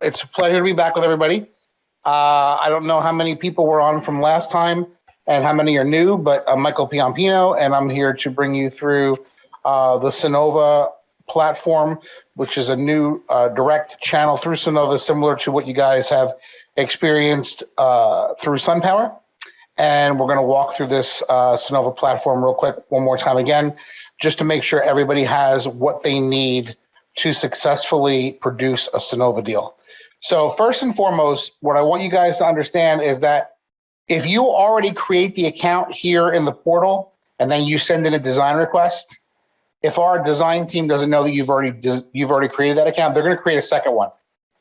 it's a pleasure to be back with everybody. I don't know how many people were on from last time and how many are new, but I'm Michael Piompino, and I'm here to bring you through the Sonova platform, which is a new direct channel through Sonova, similar to what you guys have experienced through SunPower. And we're going to walk through this Sonova platform real quick one more time again, just to make sure everybody has what they need to successfully produce a Sonova deal. So first and foremost, what I want you guys to understand is that if you already create the account here in the portal and then you send in a design request, if our design team doesn't know that you've already created that account, they're going to create a second one,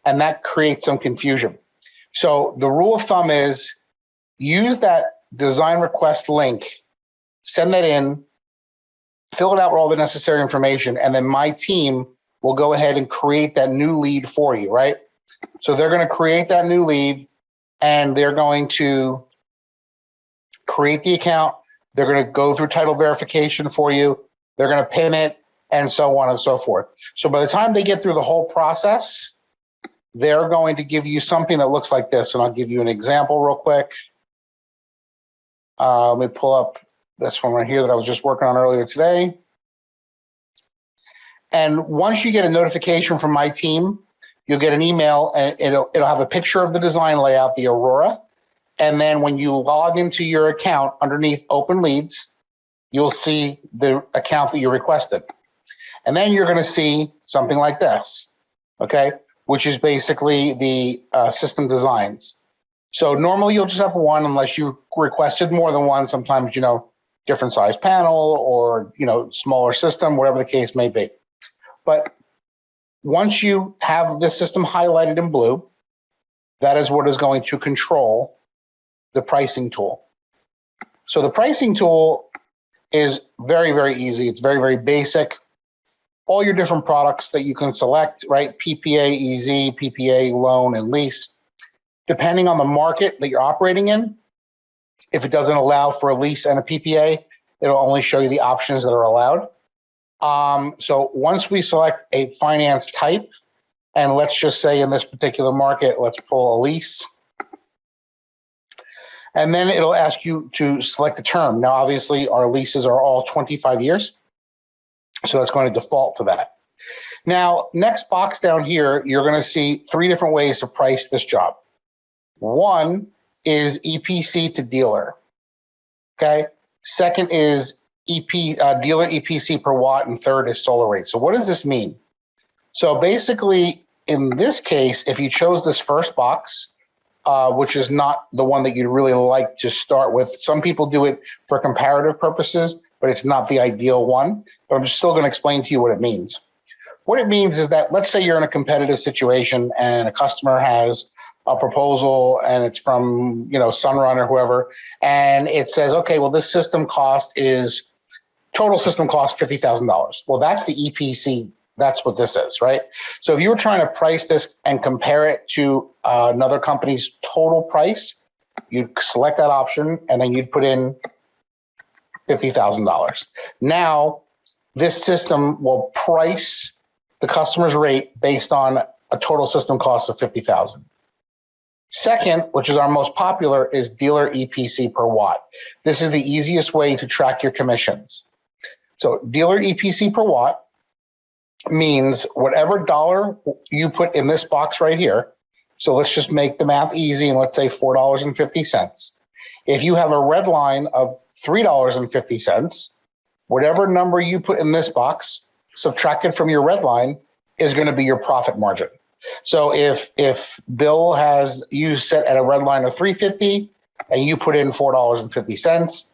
and that creates some confusion. So the rule of thumb is use that design request link, send that in, fill it out with all the necessary information, and then my team will go ahead and create that new lead for you, right? So they're going to create that new lead, and they're going to create the account. They're going to go through title verification for you. They're going to pin it, and so on and so forth. So by the time they get through the whole process, they're going to give you something that looks like this. And I'll give you an example real quick. Let me pull up this one right here that I was just working on earlier today. And once you get a notification from my team, you'll get an email, and it'll have a picture of the design layout, the Aurora. And then when you log into your account underneath Open Leads, you'll see the account that you requested. And then you're going to see something like this, okay, which is basically the system designs. So normally you'll just have one unless you requested more than one. Sometimes, different size panel or, smaller system, whatever the case may be. But once you have the system highlighted in blue, that is what is going to control the pricing tool. So the pricing tool is very, very easy. It's very, very basic. All your different products that you can select, right? PPA, EZ, PPA, loan, and lease. Depending on the market that you're operating in, if it doesn't allow for a lease and a PPA, it'll only show you the options that are allowed. So once we select a finance type, and let's just say in this particular market, let's pull a lease. And then it'll ask you to select a term. Now, obviously, our leases are all 25 years. So that's going to default to that. Now, next box down here, you're going to see 3 different ways to price this job. One is EPC to dealer, okay? Second is dealer EPC per watt, and third is solar rate. So what does this mean? So basically, in this case, if you chose this first box, which is not the one that you'd really like to start with. Some people do it for comparative purposes, but it's not the ideal one. But I'm just still going to explain to you what it means. What it means is that, let's say you're in a competitive situation and a customer has a proposal and it's from, Sunrun or whoever, and it says, okay, well, this system cost is, total system cost $50,000. Well, that's the EPC. That's what this is, right? So if you were trying to price this and compare it to another company's total price, you'd select that option and then you'd put in $50,000. Now, this system will price the customer's rate based on a total system cost of $50,000. Second, which is our most popular, is dealer EPC per watt. This is the easiest way to track your commissions. So dealer EPC per watt means whatever dollar you put in this box right here. So let's just make the math easy and let's say $4.50. If you have a red line of $3.50, whatever number you put in this box, subtracted from your red line, is going to be your profit margin. So if Bill has you set at a red line of $3.50 and you put in $4.50,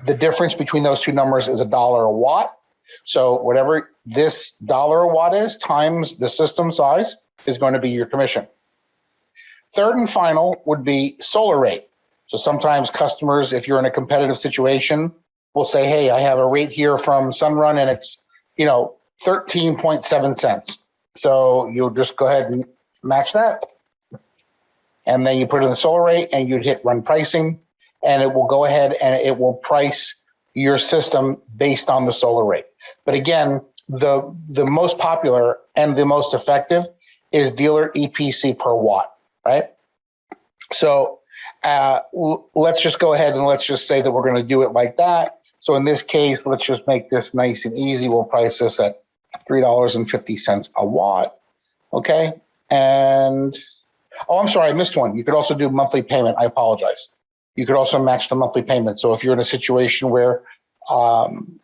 the difference between those two numbers is $1 a watt. So whatever this $1 a watt is times the system size is going to be your commission. Third and final would be solar rate. So sometimes customers, if you're in a competitive situation, will say, hey, I have a rate here from Sunrun and it's, 13.7 cents. So you'll just go ahead and match that. And then you put in the solar rate and you'd hit run pricing, and it will go ahead and it will price your system based on the solar rate. But again, the most popular and the most effective is dealer EPC per watt, right? So let's just go ahead and let's just say that we're going to do it like that. So in this case, let's just make this nice and easy. We'll price this at $3.50 a watt. Okay. And, oh, I'm sorry, I missed one. You could also do monthly payment. I apologize. You could also match the monthly payment. So if you're in a situation where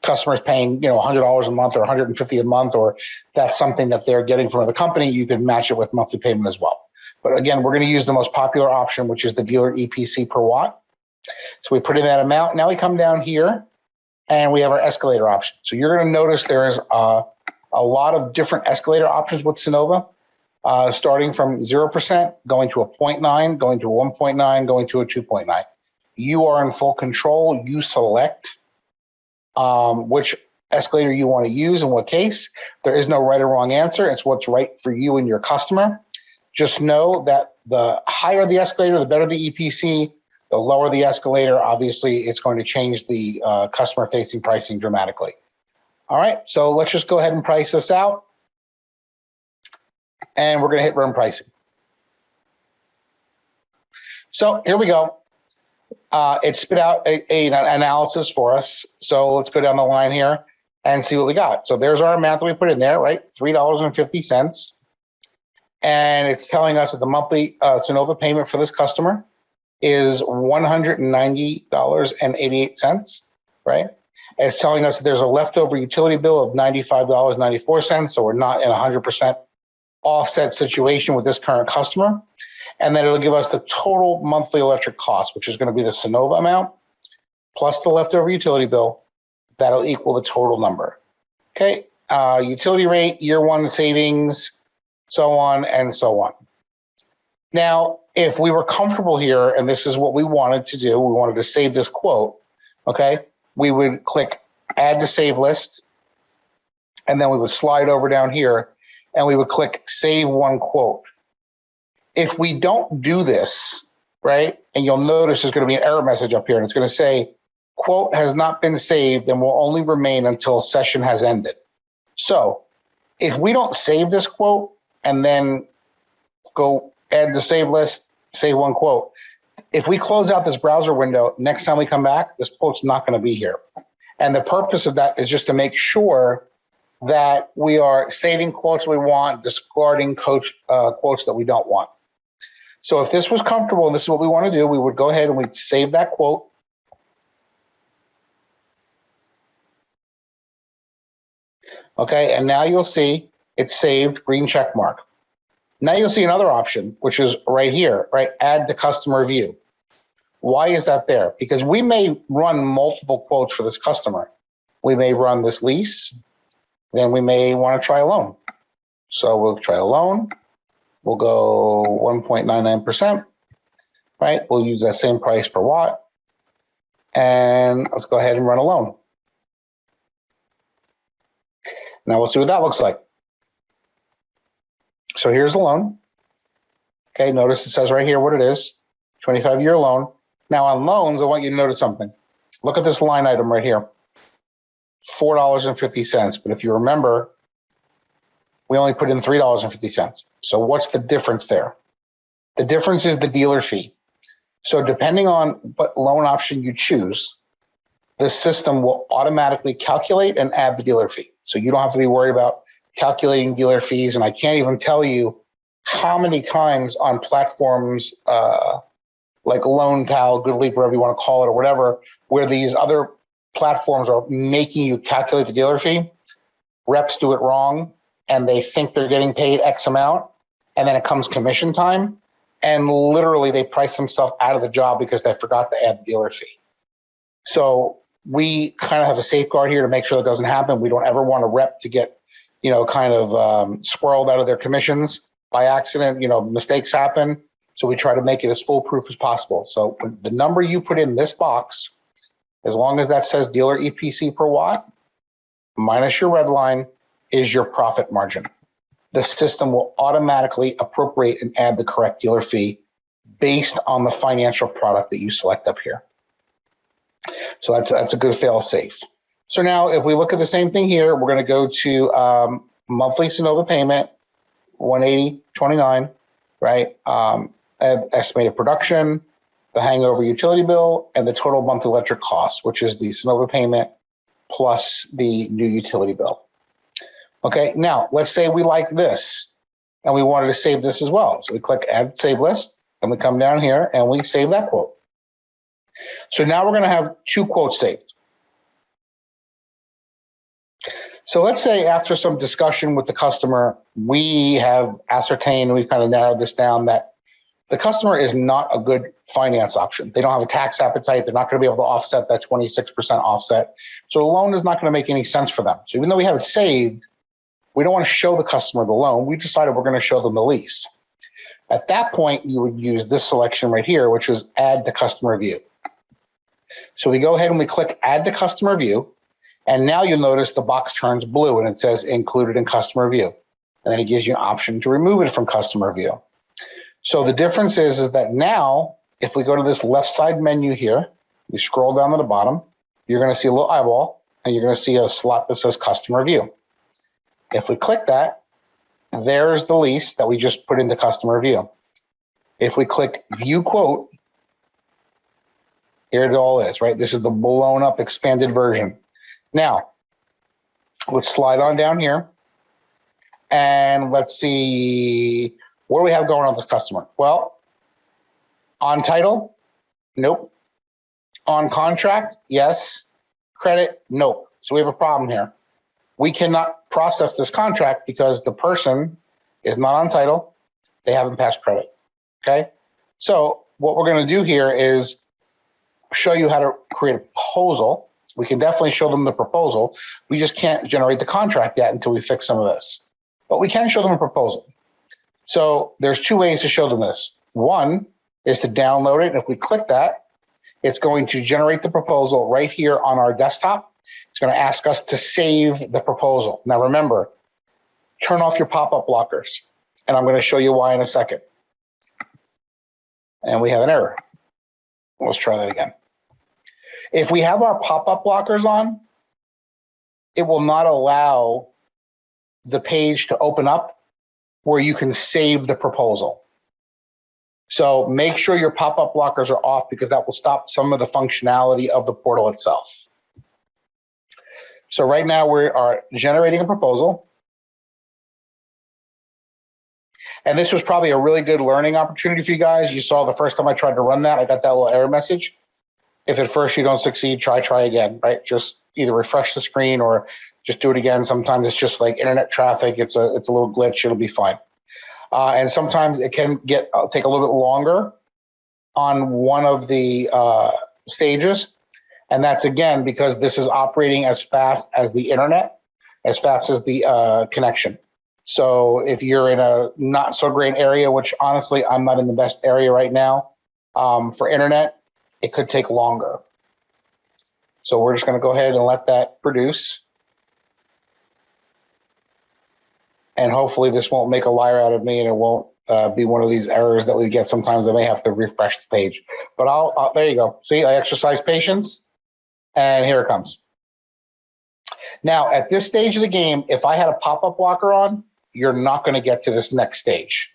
customers paying, $100 a month or $150 a month, or that's something that they're getting from the company, you can match it with monthly payment as well. But again, we're going to use the most popular option, which is the dealer EPC per watt. So we put in that amount. Now we come down here and we have our escalator option. So you're going to notice there's a lot of different escalator options with Sonova, starting from 0%, going to a 0.9, going to a 1.9, going to a 2.9. You are in full control. You select which escalator you want to use in what case. There is no right or wrong answer. It's what's right for you and your customer. Just know that the higher the escalator, the better the EPC. The lower the escalator, obviously, it's going to change the customer-facing pricing dramatically. All right, so let's just go ahead and price this out. And we're going to hit run pricing. So here we go. It spit out an analysis for us. So let's go down the line here and see what we got. So there's our amount that we put in there, right? $3.50. And it's telling us that the monthly Sonova payment for this customer is $190.88, right? And it's telling us that there's a leftover utility bill of $95.94. So we're not in 100% offset situation with this current customer. And then it'll give us the total monthly electric cost, which is going to be the Sonova amount plus the leftover utility bill. That'll equal the total number. Okay. Utility rate, year one savings, so on and so on. Now, if we were comfortable here, and this is what we wanted to do, we wanted to save this quote, okay, we would click add to save list, and then we would slide over down here, and we would click save one quote. If we don't do this, right, and you'll notice there's going to be an error message up here, and it's going to say, quote has not been saved and will only remain until session has ended. So if we don't save this quote and then go add the save list, save one quote, if we close out this browser window, next time we come back, this quote's not going to be here. And the purpose of that is just to make sure that we are saving quotes we want, discarding quotes that we don't want. So if this was comfortable and this is what we want to do, we would go ahead and we'd save that quote. Okay, and now you'll see it's saved, green check mark. Now you'll see another option, which is right here, right? Add to customer view. Why is that there? Because we may run multiple quotes for this customer. We may run this lease, then we may want to try a loan. So we'll try a loan. We'll go 1.99%, right? We'll use that same price per watt. And let's go ahead and run a loan. Now we'll see what that looks like. So here's the loan. Okay, notice it says right here what it is, 25-year loan. Now on loans, I want you to notice something. Look at this line item right here, $4.50. But if you remember, we only put in $3.50. So what's the difference there? The difference is the dealer fee. So depending on what loan option you choose, the system will automatically calculate and add the dealer fee. So you don't have to be worried about calculating dealer fees. And I can't even tell you how many times on platforms like LoanPal, GoodLeap, whatever you want to call it or whatever, where these other platforms are making you calculate the dealer fee, reps do it wrong and they think they're getting paid X amount, and then it comes commission time, and literally they price themselves out of the job because they forgot to add the dealer fee. So we kind of have a safeguard here to make sure that doesn't happen. We don't ever want a rep to get, kind of squirreled out of their commissions by accident. Mistakes happen. So we try to make it as foolproof as possible. So the number you put in this box, as long as that says dealer EPC per watt, minus your red line, is your profit margin. The system will automatically appropriate and add the correct dealer fee based on the financial product that you select up here. So that's a good fail safe. So now if we look at the same thing here, we're going to go to monthly Sonova payment, $180.29, right? Estimated production, the hangover utility bill, and the total monthly electric cost, which is the Sonova payment plus the new utility bill. Okay, now let's say we like this and we wanted to save this as well. So we click Add Save List, and we come down here and we save that quote. So now we're going to have 2 quotes saved. So let's say after some discussion with the customer, we have ascertained, we've kind of narrowed this down, that the customer is not a good finance option. They don't have a tax appetite. They're not going to be able to offset that 26% offset. So the loan is not going to make any sense for them. So even though we have it saved, we don't want to show the customer the loan. We decided we're going to show them the lease. At that point, you would use this selection right here, which is Add to Customer View. So we go ahead and we click Add to Customer View. And now you'll notice the box turns blue and it says Included in Customer View. And then it gives you an option to remove it from Customer View. So the difference is that now, if we go to this left side menu here, we scroll down to the bottom, you're going to see a little eyeball, and you're going to see a slot that says Customer View. If we click that, there's the lease that we just put into Customer View. If we click View Quote, here it all is, right? This is the blown up expanded version. Now, let's slide on down here, and let's see, what do we have going on with this customer? Well, on title, nope. On contract, yes. Credit, nope. So we have a problem here. We cannot process this contract because the person is not on title. They haven't passed credit, okay? So what we're gonna do here is show you how to create a proposal. We can definitely show them the proposal. We just can't generate the contract yet until we fix some of this. But we can show them a proposal. So there's 2 ways to show them this. One is to download it. And if we click that, it's going to generate the proposal right here on our desktop. It's going to ask us to save the proposal. Now remember, turn off your pop-up blockers. And I'm going to show you why in a second. And we have an error. Let's try that again. If we have our pop-up blockers on, it will not allow the page to open up where you can save the proposal. So make sure your pop-up blockers are off because that will stop some of the functionality of the portal itself. So right now we are generating a proposal. And this was probably a really good learning opportunity for you guys. You saw the first time I tried to run that, I got that little error message. If at first you don't succeed, try again, right? Just either refresh the screen or just do it again. Sometimes it's just like internet traffic. It's a little glitch. It'll be fine. And sometimes it can take a little bit longer on one of the stages. And that's, again, because this is operating as fast as the internet, as fast as the connection. So if you're in a not so great area, which honestly, I'm not in the best area right now for internet, it could take longer. So we're just going to go ahead and let that produce. And hopefully this won't make a liar out of me and it won't be one of these errors that we get. Sometimes I may have to refresh the page. But I'll there you go. See, I exercise patience and here it comes. Now, at this stage of the game, if I had a pop-up blocker on, you're not going to get to this next stage.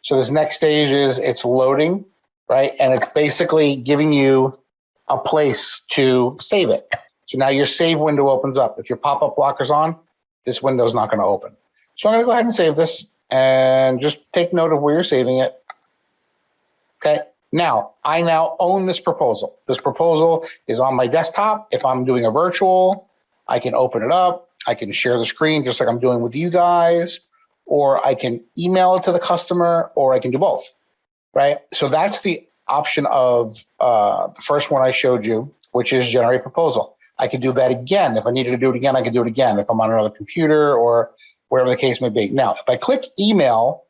So this next stage is it's loading, right? And it's basically giving you a place to save it. So now your save window opens up. If your pop-up blocker's on, this window is not going to open. So I'm going to go ahead and save this and just take note of where you're saving it. Okay. Now, I now own this proposal. This proposal is on my desktop. If I'm doing a virtual, I can open it up. I can share the screen just like I'm doing with you guys, or I can email it to the customer, or I can do both, right? So that's the option of the first one I showed you, which is generate proposal. I could do that again. If I needed to do it again, I could do it again if I'm on another computer or whatever the case may be. Now, if I click email,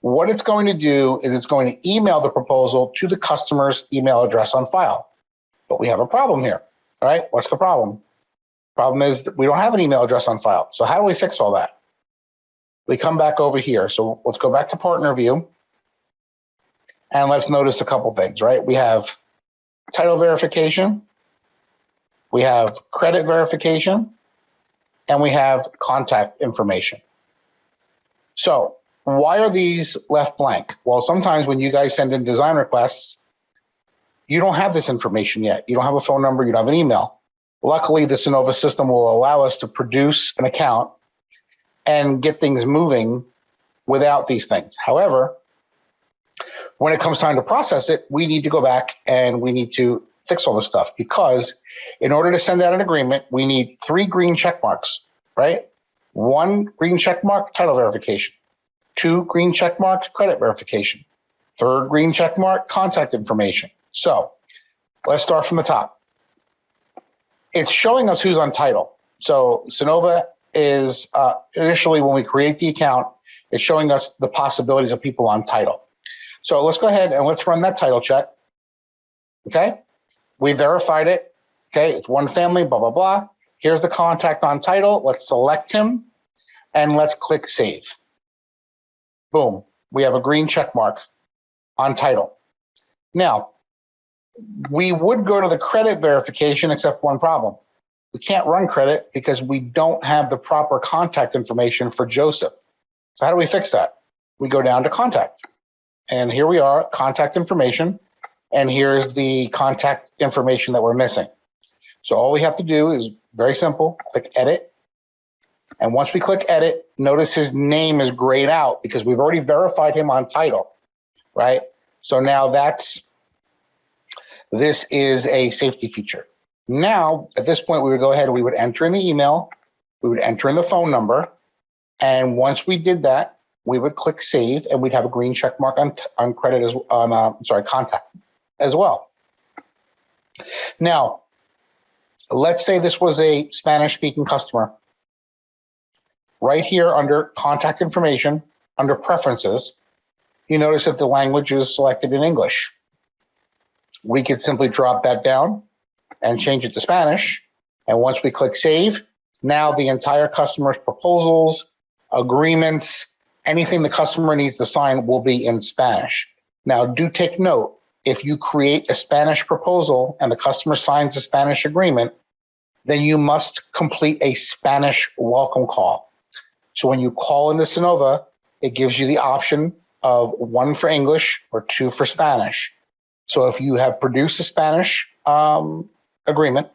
what it's going to do is it's going to email the proposal to the customer's email address on file. But we have a problem here, all right? What's the problem? Problem is that we don't have an email address on file. So how do we fix all that? We come back over here. So let's go back to partner view. And let's notice a couple things, right? We have title verification. We have credit verification. And we have contact information. So Why are these left blank? Well, sometimes when you guys send in design requests, you don't have this information yet. You don't have a phone number, you don't have an email. Luckily, the Sonova system will allow us to produce an account and get things moving without these things. However, when it comes time to process it, we need to go back and we need to fix all this stuff, because in order to send out an agreement, we need 3 green check marks, right? 1 green check mark, title verification. 2 green check marks, credit verification. 3rd green check mark, contact information. So let's start from the top. It's showing us who's on title. So Sonova is initially, when we create the account, it's showing us the possibilities of people on title. So let's go ahead and let's run that title check. Okay, we verified it. Okay, it's 1 family, blah, blah, blah. Here's the contact on title. Let's select him and let's click save. Boom, we have a green check mark on title. Now, we would go to the credit verification, except one problem. We can't run credit because we don't have the proper contact information for Joseph. So how do we fix that? We go down to contact. And here we are, contact information. And here's the contact information that we're missing. So all we have to do is very simple, click edit. And once we click edit, notice his name is grayed out because we've already verified him on title, right? So now this is a safety feature. Now, at this point, we would go ahead and we would enter in the email, we would enter in the phone number, and once we did that, we would click save, and we'd have a green check mark on credit contact as well. Now, let's say this was a Spanish-speaking customer. Right here under contact information, under preferences, you notice that the language is selected in English. We could simply drop that down and change it to Spanish. And once we click save, now the entire customer's proposals, agreements, anything the customer needs to sign will be in Spanish. Now, do take note, if you create a Spanish proposal and the customer signs a Spanish agreement, then you must complete a Spanish welcome call. So when you call into Sonova, it gives you the option of 1 for English or 2 for Spanish. So if you have produced a Spanish agreement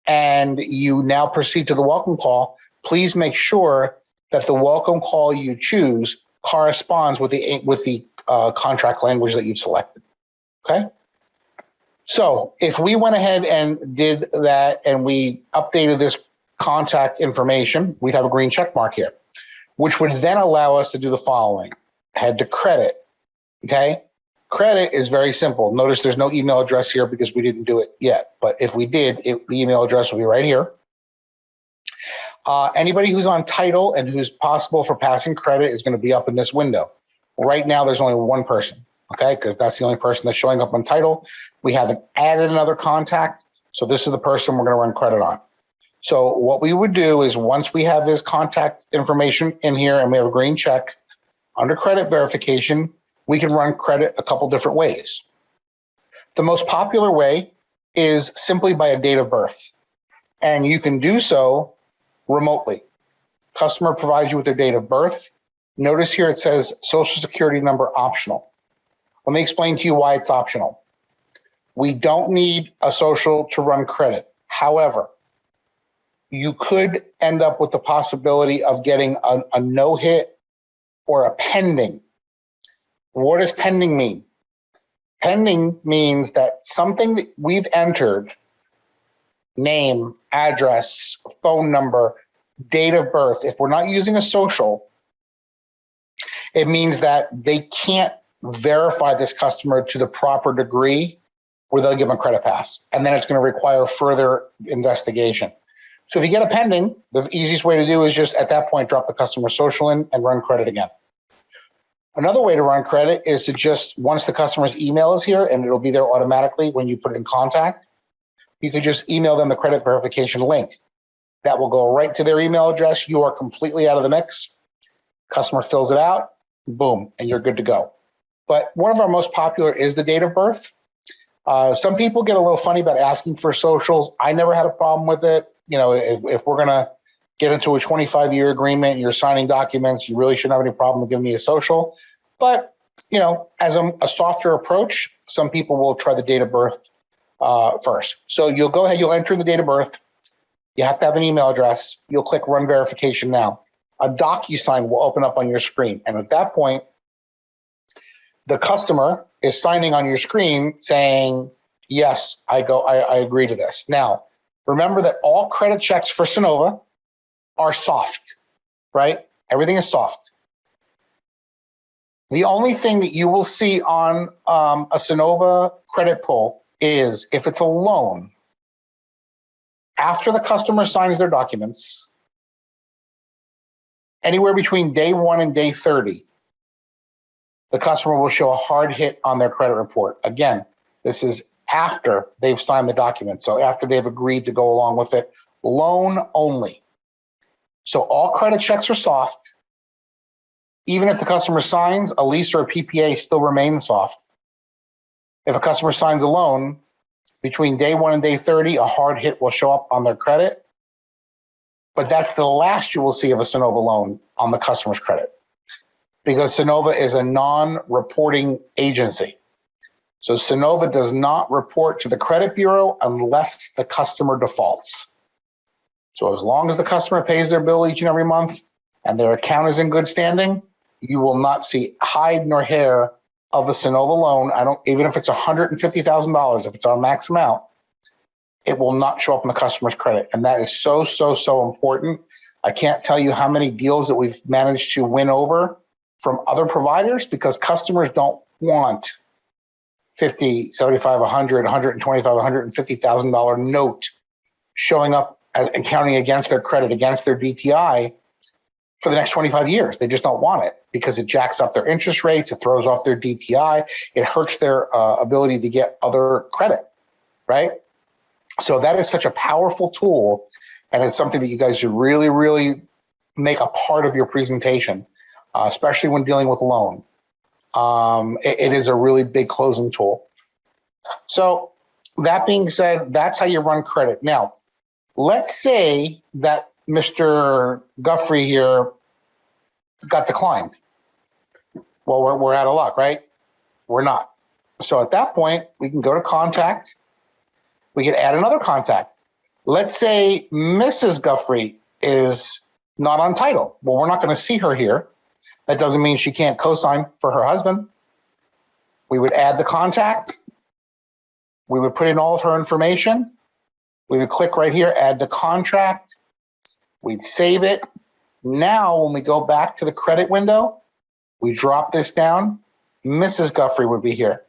and you now proceed to the welcome call, please make sure that the welcome call you choose corresponds with the contract language that you've selected. Okay? So if we went ahead and did that and we updated this contact information, we'd have a green check mark here, which would then allow us to do the following. Head to credit, okay? Credit is very simple. Notice there's no email address here because we didn't do it yet. But if we did, the email address will be right here. Anybody who's on title and who's possible for passing credit is going to be up in this window. Right now, there's only 1 person, okay? Because that's the only person that's showing up on title. We haven't added another contact, so this is the person we're going to run credit on. So what we would do is once we have his contact information in here and we have a green check, under credit verification, we can run credit a couple different ways. The most popular way is simply by a date of birth. And you can do so remotely. Customer provides you with their date of birth. Notice here it says Social Security number optional. Let me explain to you why it's optional. We don't need a social to run credit. However, you could end up with the possibility of getting a no-hit or a pending. What does pending mean? Pending means that something that we've entered, name, address, phone number, date of birth, if we're not using a social, it means that they can't verify this customer to the proper degree where they'll give them a credit pass. And then it's going to require further investigation. So if you get a pending, the easiest way to do is just at that point, drop the customer social in and run credit again. Another way to run credit is to just, once the customer's email is here, and it'll be there automatically when you put it in contact, you could just email them the credit verification link. That will go right to their email address. You are completely out of the mix. Customer fills it out, boom, and you're good to go. But one of our most popular is the date of birth. Some people get a little funny about asking for socials. I never had a problem with it. You know, if we're gonna get into a 25-year agreement, you're signing documents, you really shouldn't have any problem giving me a social. But, you know, as a softer approach, some people will try the date of birth first. So you'll go ahead, you'll enter the date of birth. You have to have an email address. You'll click Run Verification Now. A DocuSign will open up on your screen. And at that point, the customer is signing on your screen saying, yes, I agree to this. Now, remember that all credit checks for Sonova are soft, right? Everything is soft. The only thing that you will see on a Sonova credit pull is if it's a loan. After the customer signs their documents, anywhere between day 1 and day 30, the customer will show a hard hit on their credit report. Again, this is after they've signed the document. So after they've agreed to go along with it, loan only. So all credit checks are soft. Even if the customer signs, a lease or a PPA still remains soft. If a customer signs a loan, between day 1 and day 30, a hard hit will show up on their credit. But that's the last you will see of a Sonova loan on the customer's credit, because Sonova is a non-reporting agency. So Sonova does not report to the credit bureau unless the customer defaults. So as long as the customer pays their bill each and every month and their account is in good standing, you will not see hide nor hair of a Sonova loan. Even if it's $150,000, if it's our max amount, it will not show up on the customer's credit. And that is so, so, so important. I can't tell you how many deals that we've managed to win over from other providers because customers don't want $50, $75, $100, $125, $150,000 note showing up and counting against their credit, against their DTI for the next 25 years. They just don't want it because it jacks up their interest rates. It throws off their DTI. It hurts their ability to get other credit, right? So that is such a powerful tool, and it's something that you guys should really, really make a part of your presentation, especially when dealing with loan. It is a really big closing tool. So that being said, that's how you run credit. Now, let's say that Mr. Guffrey here got declined. Well, we're out of luck, right? We're not. So at that point, we can go to contact. We can add another contact. Let's say Mrs. Guffrey is not on title. Well, we're not going to see her here. That doesn't mean she can't co-sign for her husband. We would add the contact. We would put in all of her information. We would click right here, add the contract. We'd save it. Now, when we go back to the credit window, we drop this down. Mrs. Guffrey would be here.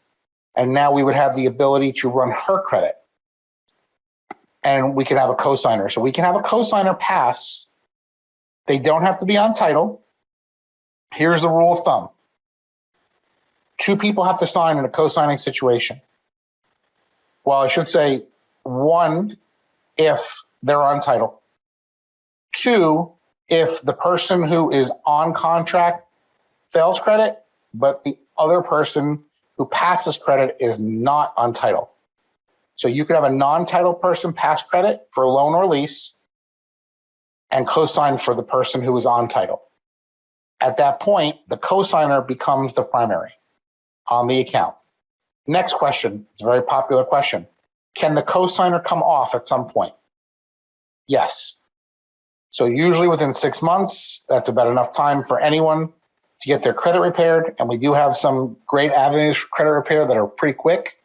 And now we would have the ability to run her credit. And we can have a cosigner. So we can have a cosigner pass. They don't have to be on title. Here's the rule of thumb. 2 people have to sign in a co-signing situation. Well, I should say 1 if they're on title. 2 if the person who is on contract fails credit, but the other person who passes credit is not on title. So you could have a non-title person pass credit for a loan or lease and co-sign for the person who is on title. At that point, the cosigner becomes the primary on the account. Next question, it's a very popular question. Can the cosigner come off at some point? Yes. So usually within 6 months, that's about enough time for anyone to get their credit repaired. And we do have some great avenues for credit repair that are pretty quick.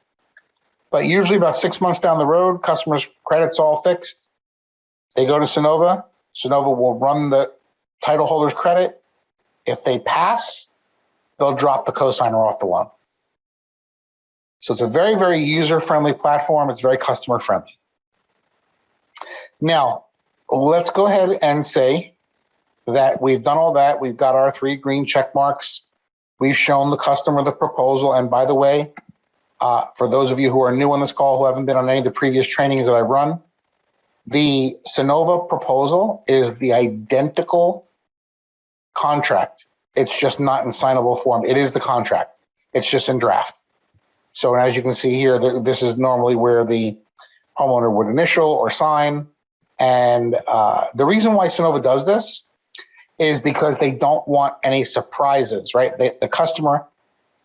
But usually about 6 months down the road, customers' credit's all fixed. They go to Sonova. Sonova will run the title holder's credit. If they pass, they'll drop the cosigner off the loan. So it's a very, very user-friendly platform. It's very customer-friendly. Now, let's go ahead and say that we've done all that. We've got our 3 green check marks. We've shown the customer the proposal. And by the way, for those of you who are new on this call, who haven't been on any of the previous trainings that I've run, the Sonova proposal is the identical contract. It's just not in signable form. It is the contract. It's just in draft. So as you can see here, this is normally where the homeowner would initial or sign, And the reason why Sonova does this is because they don't want any surprises, right? The customer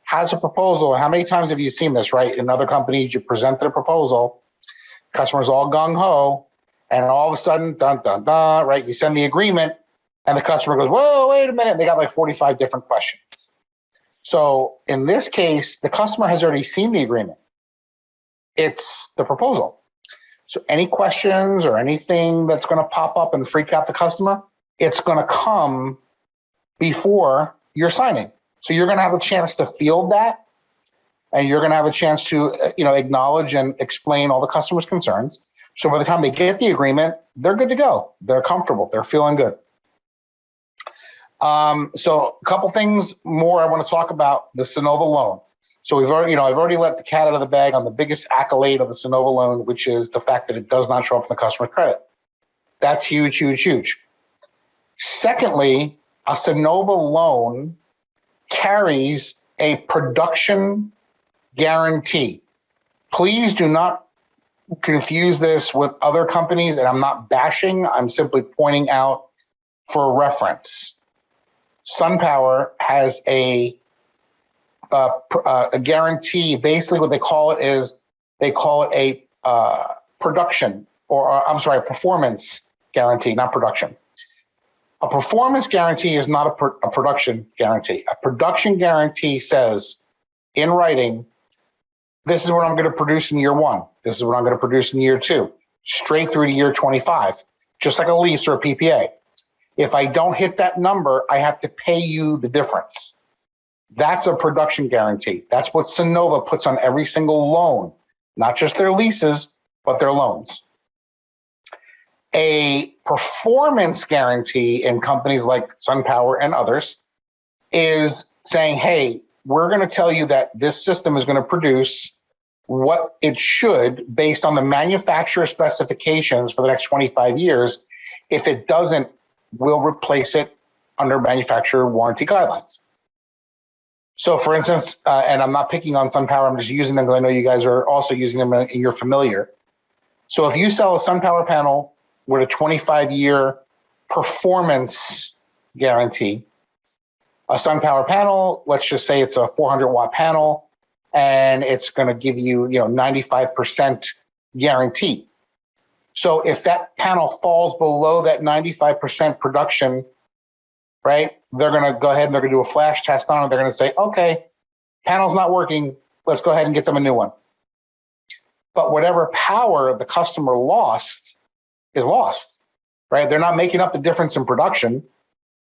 has a proposal. How many times have you seen this, right? In other companies, you presented a proposal, customers all gung-ho, and all of a sudden, dun, dun, dun, right? You send the agreement, and the customer goes, whoa, wait a minute. They got like 45 different questions. So in this case, the customer has already seen the agreement. It's the proposal. So any questions or anything that's going to pop up and freak out the customer, it's going to come before you're signing. So you're going to have a chance to field that, and you're going to have a chance to acknowledge and explain all the customer's concerns. So by the time they get the agreement, they're good to go. They're comfortable. They're feeling good. So a couple things more I want to talk about the Sonova loan. So I've already let the cat out of the bag on the biggest accolade of the Sonova loan, which is the fact that it does not show up in the customer's credit. That's huge, huge, huge. Secondly, a Sonova loan carries a production guarantee. Please do not confuse this with other companies, and I'm not bashing, I'm simply pointing out for reference. SunPower has a guarantee. Basically, what they call it is a production, a performance guarantee, not production. A performance guarantee is not a production guarantee. A production guarantee says in writing, this is what I'm going to produce in year 1. This is what I'm going to produce in year 2, straight through to year 25, just like a lease or a PPA. If I don't hit that number, I have to pay you the difference. That's a production guarantee. That's what Sonova puts on every single loan, not just their leases, but their loans. A performance guarantee in companies like SunPower and others is saying, hey, we're going to tell you that this system is going to produce what it should based on the manufacturer specifications for the next 25 years. If it doesn't, we'll replace it under manufacturer warranty guidelines. So for instance, and I'm not picking on SunPower, I'm just using them because I know you guys are also using them and you're familiar. So if you sell a SunPower panel with a 25-year performance guarantee, a SunPower panel, let's just say it's a 400-watt panel, and it's going to give you, 95% guarantee. So if that panel falls below that 95% production, right, they're going to go ahead and they're going to do a flash test on it. They're going to say, okay, panel's not working. Let's go ahead and get them a new one. But whatever power the customer lost is lost, right? They're not making up the difference in production.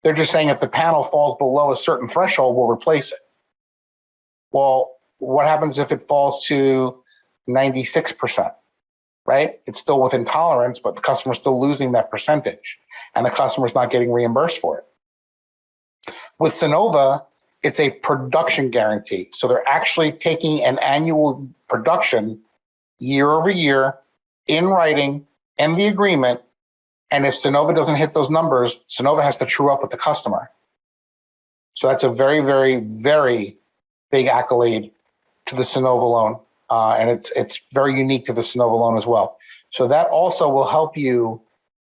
They're just saying if the panel falls below a certain threshold, we'll replace it. Well, what happens if it falls to 96%, right? It's still within tolerance, but the customer's still losing that percentage, and the customer's not getting reimbursed for it. With Sonova, it's a production guarantee. So they're actually taking an annual production year over year in writing and the agreement. And if Sonova doesn't hit those numbers, Sonova has to true up with the customer. So that's a very, very, very big accolade to the Sonova loan. And it's very unique to the Sonova loan as well. So that also will help you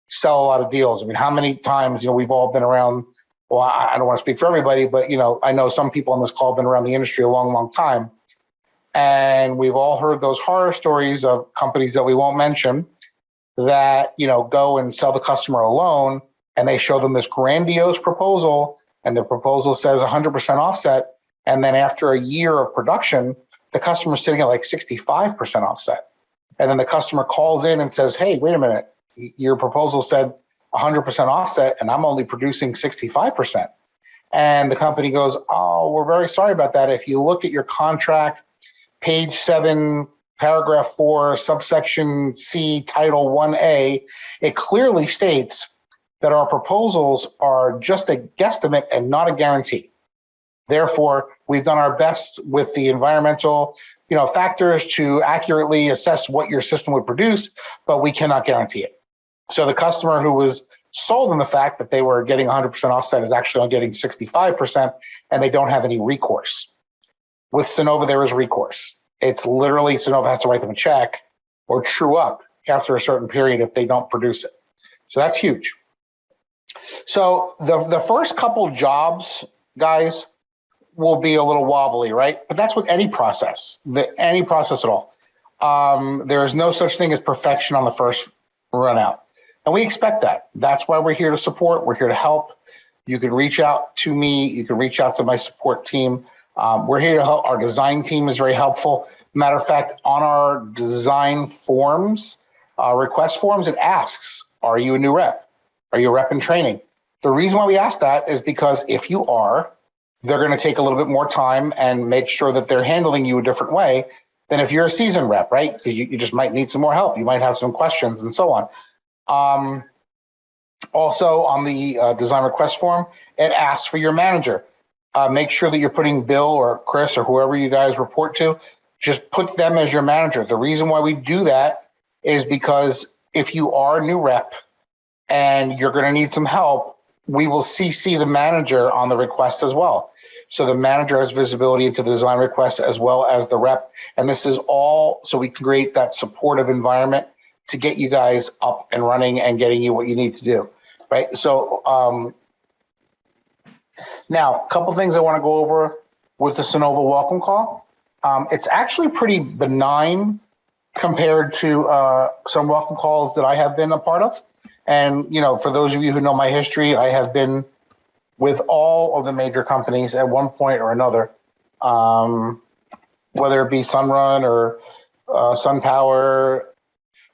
sell a lot of deals. I mean, how many times, we've all been around, well, I don't want to speak for everybody, but, I know some people on this call have been around the industry a long, long time. And we've all heard those horror stories of companies that we won't mention that, go and sell the customer a loan, and they show them this grandiose proposal, and the proposal says 100% offset. And then after a year of production, the customer's sitting at like 65% offset. And then the customer calls in and says, hey, wait a minute, your proposal said 100% offset, and I'm only producing 65%. And the company goes, oh, we're very sorry about that. If you look at your contract, page 7, paragraph 4, subsection C, title 1A, it clearly states that our proposals are just a guesstimate and not a guarantee. Therefore, we've done our best with the environmental, factors to accurately assess what your system would produce, but we cannot guarantee it. So the customer who was sold on the fact that they were getting 100% offset is actually only getting 65%, and they don't have any recourse. With Sonova, there is recourse. It's literally Sonova has to write them a check or true up after a certain period if they don't produce it. So that's huge. So the first couple jobs, guys, will be a little wobbly, right? But that's with any process, any process at all. There is no such thing as perfection on the first run out. And we expect that. That's why we're here to support. We're here to help. You can reach out to me. You can reach out to my support team. We're here to help. Our design team is very helpful. Matter of fact, on our design forms, request forms, it asks, are you a new rep? Are you a rep in training? The reason why we ask that is because if you are, they're going to take a little bit more time and make sure that they're handling you a different way than if you're a seasoned rep, right? Because you just might need some more help. You might have some questions and so on. Also, on the design request form, it asks for your manager. Make sure that you're putting Bill or Chris or whoever you guys report to, just put them as your manager. The reason why we do that is because if you are a new rep and you're going to need some help, we will CC the manager on the request as well. So the manager has visibility into the design request as well as the rep. And this is all so we can create that supportive environment to get you guys up and running and getting you what you need to do, right? So now, a couple things I want to go over with the Sonova welcome call. It's actually pretty benign compared to some welcome calls that I have been a part of. And, you know, for those of you who know my history, I have been with all of the major companies at one point or another, whether it be Sunrun or SunPower.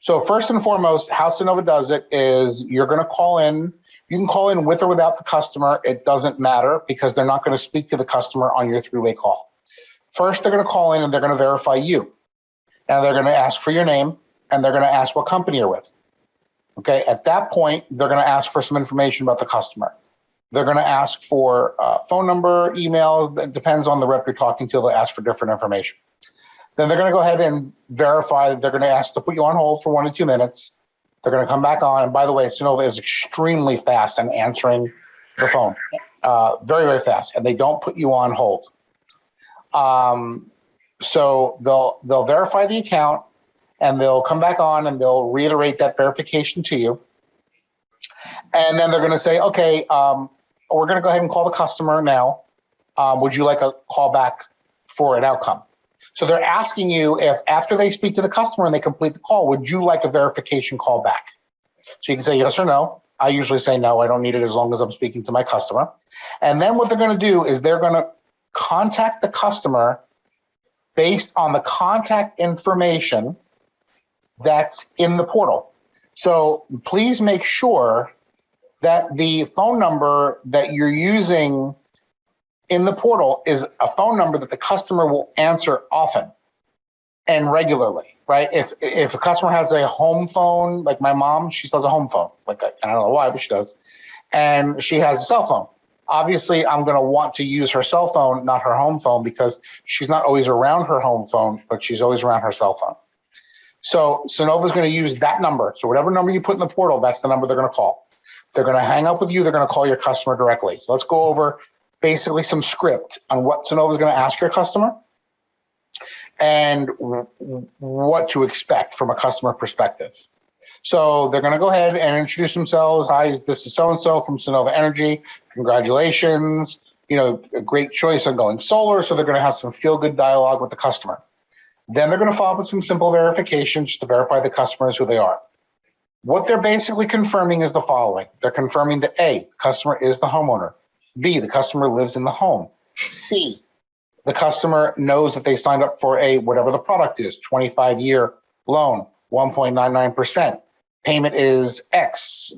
So first and foremost, how Sonova does it is you're going to call in. You can call in with or without the customer. It doesn't matter because they're not going to speak to the customer on your three-way call. First, they're going to call in and they're going to verify you. And they're going to ask for your name and they're going to ask what company you're with. Okay, at that point, they're going to ask for some information about the customer. They're going to ask for phone number, email. That depends on the rep you're talking to. They'll ask for different information. Then they're going to go ahead and verify that they're going to ask to put you on hold for 1 to 2 minutes. They're going to come back on. And by the way, Sonova is extremely fast in answering the phone. Very, very fast. And they don't put you on hold. So they'll verify the account and they'll come back on and they'll reiterate that verification to you. And then they're going to say, okay, we're going to go ahead and call the customer now. Would you like a call back for an outcome? So they're asking you if after they speak to the customer and they complete the call, would you like a verification call back? So you can say yes or no. I usually say no, I don't need it as long as I'm speaking to my customer. And then what they're going to do is they're going to contact the customer based on the contact information that's in the portal. So please make sure that the phone number that you're using in the portal is a phone number that the customer will answer often and regularly, right? If a customer has a home phone, like my mom, she still has a home phone. Like I don't know why, but she does. And she has a cell phone. Obviously, I'm going to want to use her cell phone, not her home phone, because she's not always around her home phone, but she's always around her cell phone. So Sonova is going to use that number. So whatever number you put in the portal, that's the number they're going to call. They're going to hang up with you. They're going to call your customer directly. So let's go over basically some script on what Sonova is going to ask your customer and what to expect from a customer perspective. So they're going to go ahead and introduce themselves. Hi, this is so-and-so from Sonova Energy. Congratulations. You know, a great choice on going solar. So they're going to have some feel-good dialogue with the customer. Then they're going to follow up with some simple verifications to verify the customers who they are. What they're basically confirming is the following. They're confirming that A, the customer is the homeowner. B, the customer lives in the home. C, the customer knows that they signed up for a, whatever the product is, 25-year loan, 1.99%. Payment is X.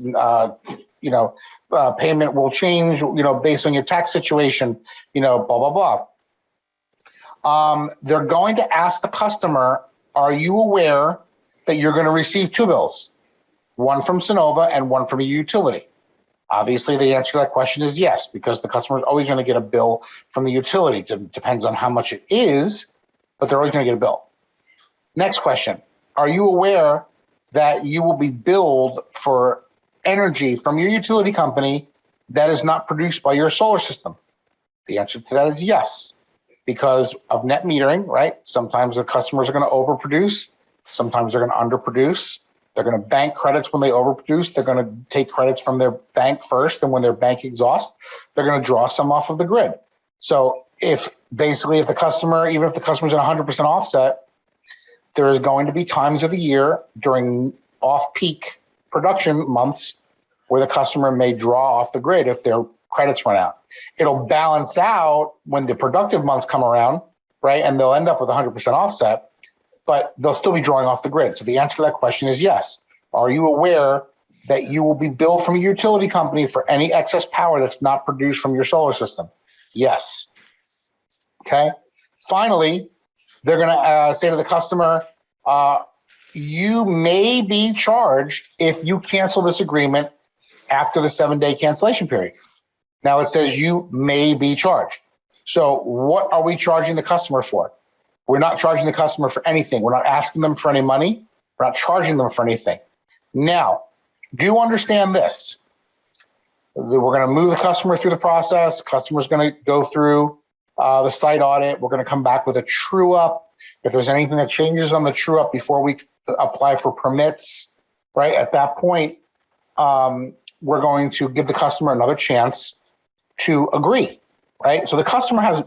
Payment will change, based on your tax situation, blah, blah, blah. They're going to ask the customer, are you aware that you're going to receive two bills, one from Sonova and one from a utility? Obviously, the answer to that question is yes, because the customer is always going to get a bill from the utility. It depends on how much it is, but they're always going to get a bill. Next question. Are you aware that you will be billed for energy from your utility company that is not produced by your solar system? The answer to that is yes, because of net metering, right? Sometimes the customers are going to overproduce. Sometimes they're going to underproduce. They're going to bank credits when they overproduce. They're going to take credits from their bank first, and when their bank exhausts, they're going to draw some off of the grid. So if the customer, even if the customer's at 100% offset, there is going to be times of the year during off-peak production months where the customer may draw off the grid if their credits run out. It'll balance out when the productive months come around, right? And they'll end up with 100% offset, but they'll still be drawing off the grid. So the answer to that question is yes. Are you aware that you will be billed from a utility company for any excess power that's not produced from your solar system? Yes. Okay. Finally, they're going to say to the customer, you may be charged if you cancel this agreement after the 7-day cancellation period. Now it says you may be charged. So what are we charging the customer for? We're not charging the customer for anything. We're not asking them for any money. We're not charging them for anything. Now, do understand this. We're going to move the customer through the process. Customer's going to go through the site audit. We're going to come back with a true up. If there's anything that changes on the true up before we apply for permits, right? At that point, we're going to give the customer another chance to agree, right? So the customer has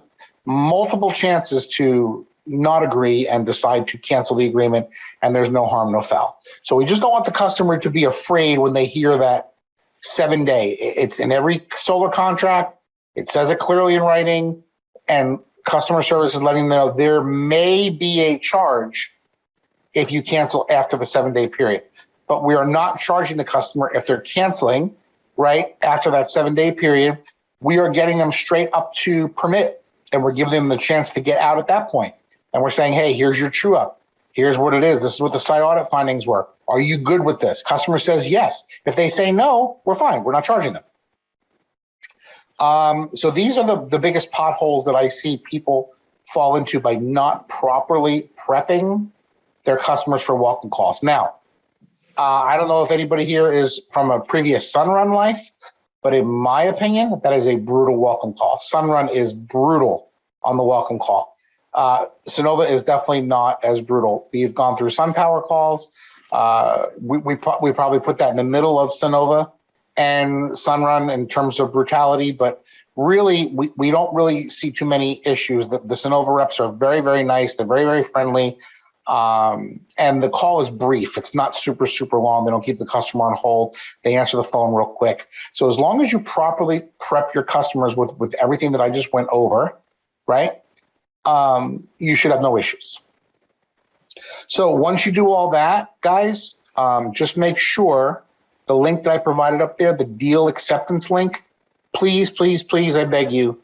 multiple chances to not agree and decide to cancel the agreement, and there's no harm, no foul. So we just don't want the customer to be afraid when they hear that 7-day. It's in every solar contract. It says it clearly in writing, and customer service is letting them know there may be a charge if you cancel after the 7-day period. But we are not charging the customer if they're canceling, right, after that 7-day period. We are getting them straight up to permit, and we're giving them the chance to get out at that point. And we're saying, hey, here's your true up. Here's what it is. This is what the site audit findings were. Are you good with this? Customer says yes. If they say no, we're fine. We're not charging them. So these are the biggest potholes that I see people fall into by not properly prepping their customers for welcome calls. Now, I don't know if anybody here is from a previous Sunrun life, but in my opinion, that is a brutal welcome call. Sunrun is brutal on the welcome call. Sonova is definitely not as brutal. We've gone through SunPower calls. We probably put that in the middle of Sonova and Sunrun in terms of brutality, but really, we don't really see too many issues. The Sonova reps are very, very nice. They're very, very friendly. And the call is brief. It's not super, super long. They don't keep the customer on hold. They answer the phone real quick. So as long as you properly prep your customers with everything that I just went over, right, you should have no issues. So once you do all that, guys, just make sure the link that I provided up there, the deal acceptance link, please, please, please, I beg you,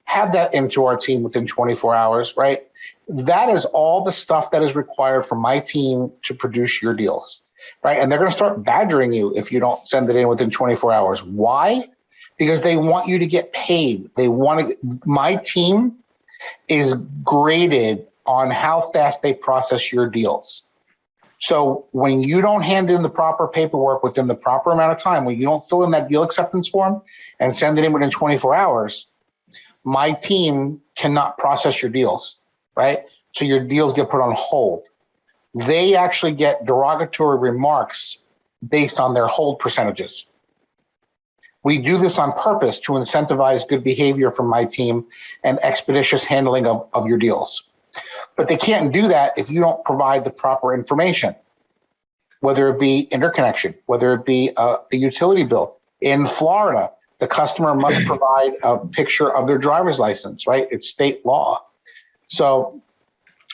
have that into our team within 24 hours, right? That is all the stuff that is required for my team to produce your deals, right? And they're going to start badgering you if you don't send it in within 24 hours. Why? Because they want you to get paid. My team is graded on how fast they process your deals. So when you don't hand in the proper paperwork within the proper amount of time, when you don't fill in that deal acceptance form and send it in within 24 hours, my team cannot process your deals, right? So your deals get put on hold. They actually get derogatory remarks based on their hold percentages. We do this on purpose to incentivize good behavior from my team and expeditious handling of your deals. But they can't do that if you don't provide the proper information, whether it be interconnection, whether it be a utility bill. In Florida, the customer must provide a picture of their driver's license, right? It's state law. So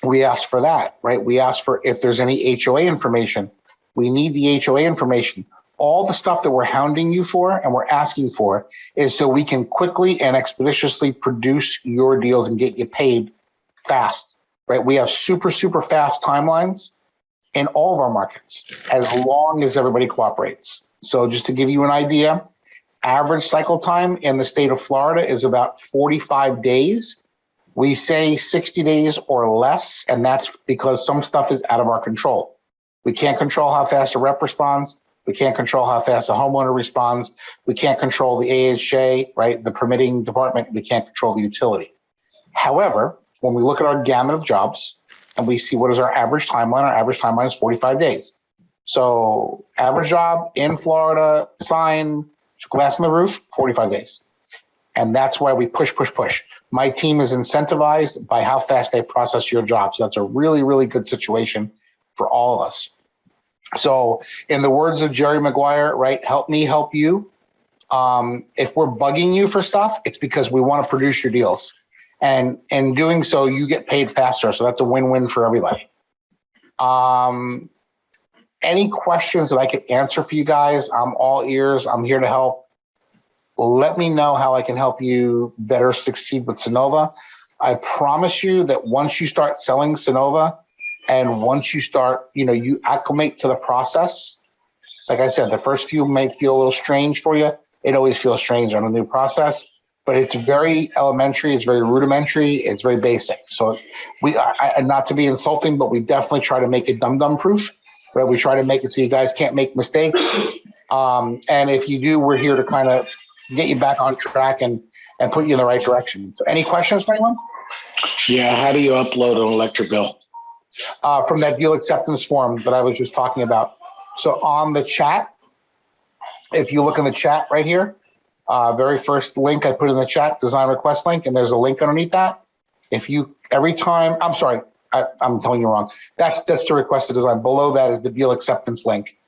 we ask for that, right? We ask for if there's any HOA information. We need the HOA information. All the stuff that we're hounding you for and we're asking for is so we can quickly and expeditiously produce your deals and get you paid fast, right? We have super, super fast timelines in all of our markets as long as everybody cooperates. So just to give you an idea, average cycle time in the state of Florida is about 45 days. We say 60 days or less, and that's because some stuff is out of our control. We can't control how fast a rep responds. We can't control how fast a homeowner responds. We can't control the AHJ, right? The permitting department. We can't control the utility. However, when we look at our gamut of jobs and we see what is our average timeline is 45 days. So average job in Florida, sign, glass on the roof, 45 days. And that's why we push. My team is incentivized by how fast they process your job. So that's a really, really good situation for all of us. So in the words of Jerry Maguire, right, help me help you. If we're bugging you for stuff, it's because we want to produce your deals. And in doing so, you get paid faster. So that's a win-win for everybody. Any questions that I can answer for you guys, I'm all ears. I'm here to help. Let me know how I can help you better succeed with Sonova. I promise you that once you start selling Sonova and once you start, you acclimate to the process, like I said, the first few may feel a little strange for you. It always feels strange on a new process, but it's very elementary. It's very rudimentary. It's very basic. So not to be insulting, but we definitely try to make it dum-dum proof, right? We try to make it so you guys can't make mistakes. And if you do, we're here to kind of get you back on track and put you in the right direction. So any questions for anyone? Yeah, how do you upload an electric bill? From that deal acceptance form that I was just talking about. So on the chat, if you look in the chat right here, very first link I put in the chat, design request link, and there's a link underneath that. I'm sorry, I'm telling you wrong. That's to request a design. Below that is the deal acceptance link.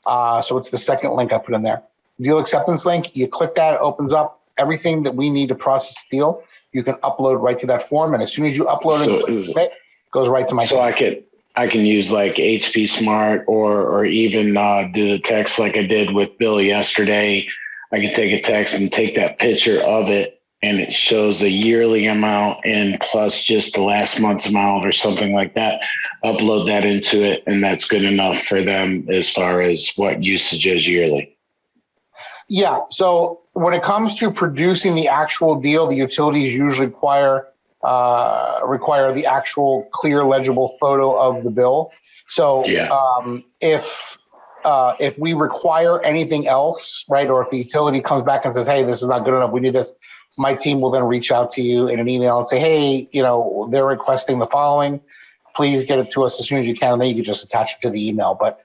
So it's the second link I put in there. Deal acceptance link, you click that, it opens up everything that we need to process the deal. You can upload right to that form, and as soon as you upload it, and submit, it goes right to my So I can use like HP Smart or even do the text like I did with Bill yesterday. I can take a text and take that picture of it, and it shows a yearly amount and plus just the last month's amount or something like that. Upload that into it, and that's good enough for them as far as what usage is yearly. Yeah. So when it comes to producing the actual deal, the utilities usually require the actual clear, legible photo of the bill. So if we require anything else, right, or if the utility comes back and says, hey, this is not good enough, we need this, my team will then reach out to you in an email and say, hey, they're requesting the following. Please get it to us as soon as you can, and then you can just attach it to the email. But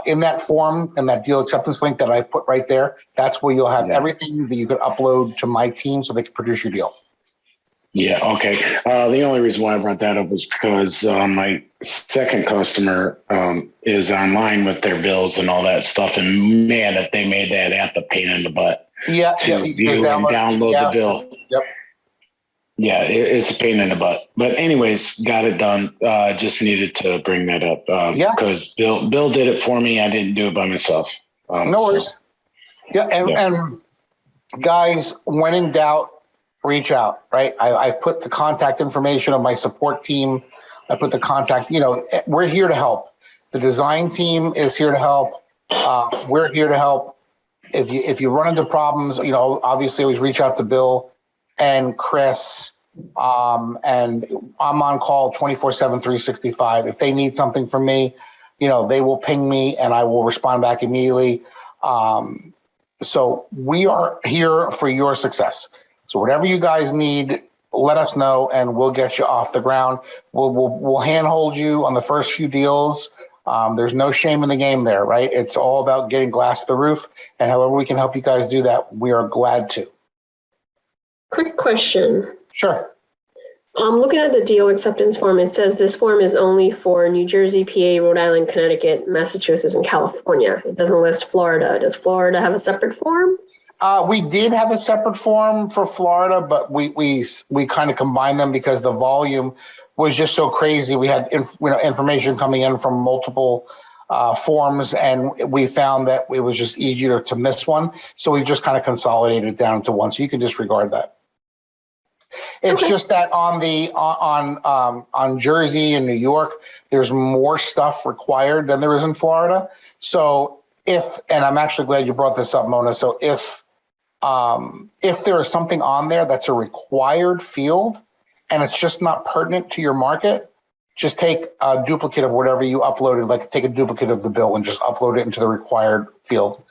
in that form and that deal acceptance link that I put right there, that's where you'll have everything that you can upload to my team so they can produce your deal. Yeah, okay. The only reason why I brought that up was because my second customer is online with their bills and all that stuff. And man, if they made that app a pain in the butt to view and download the bill. Yep. Yeah, it's a pain in the butt. But anyways, got it done. Just needed to bring that up because Bill did it for me. I didn't do it by myself. No worries. And guys, when in doubt, reach out, right? I've put the contact information of my support team. I put the contact, we're here to help. The design team is here to help. We're here to help. If you run into problems, obviously always reach out to Bill and Chris, and I'm on call 24/7, 365. If they need something from me, they will ping me and I will respond back immediately. So we are here for your success. So whatever you guys need, let us know and we'll get you off the ground. We'll handhold you on the first few deals. There's no shame in the game there, right? It's all about getting glass to the roof, and however we can help you guys do that, we are glad to. Quick question. Sure. Looking at the deal acceptance form, it says this form is only for New Jersey, PA, Rhode Island, Connecticut, Massachusetts, and California. It doesn't list Florida. Does Florida have a separate form? We did have a separate form for Florida, but we kind of combined them because the volume was just so crazy. We had information coming in from multiple forms, and we found that it was just easier to miss one. So we've just kind of consolidated it down to one. So you can disregard that. It's just that on Jersey and New York, there's more stuff required than there is in Florida. So and I'm actually glad you brought this up, Mona. So if there is something on there that's a required field and it's just not pertinent to your market, just take a duplicate of whatever you uploaded, like take a duplicate of the bill and just upload it into the required field,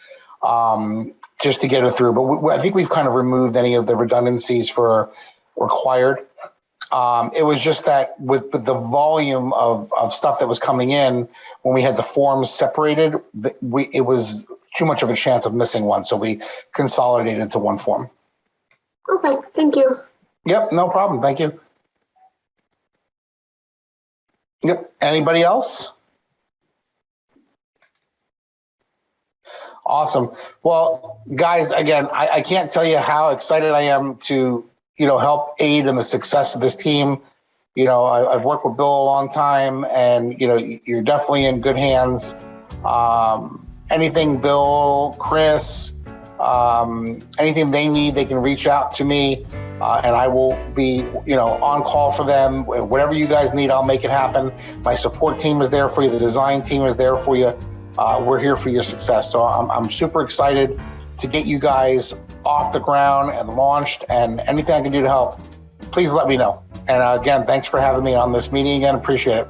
just to get it through. But I think we've kind of removed any of the redundancies for required. It was just that with the volume of stuff that was coming in, when we had the forms separated, it was too much of a chance of missing one. So we consolidated into one form. Okay, thank you. Yep, no problem. Thank you. Yep. Anybody else? Awesome. Well, guys, again, I can't tell you how excited I am to, help aid in the success of this team. I've worked with Bill a long time, and, you're definitely in good hands. Anything Bill, Chris, anything they need, they can reach out to me, and I will be, on call for them. Whatever you guys need, I'll make it happen. My support team is there for you. The design team is there for you. We're here for your success. So I'm super excited to get you guys off the ground and launched, and anything I can do to help, please let me know. And again, thanks for having me on this meeting again. Appreciate it.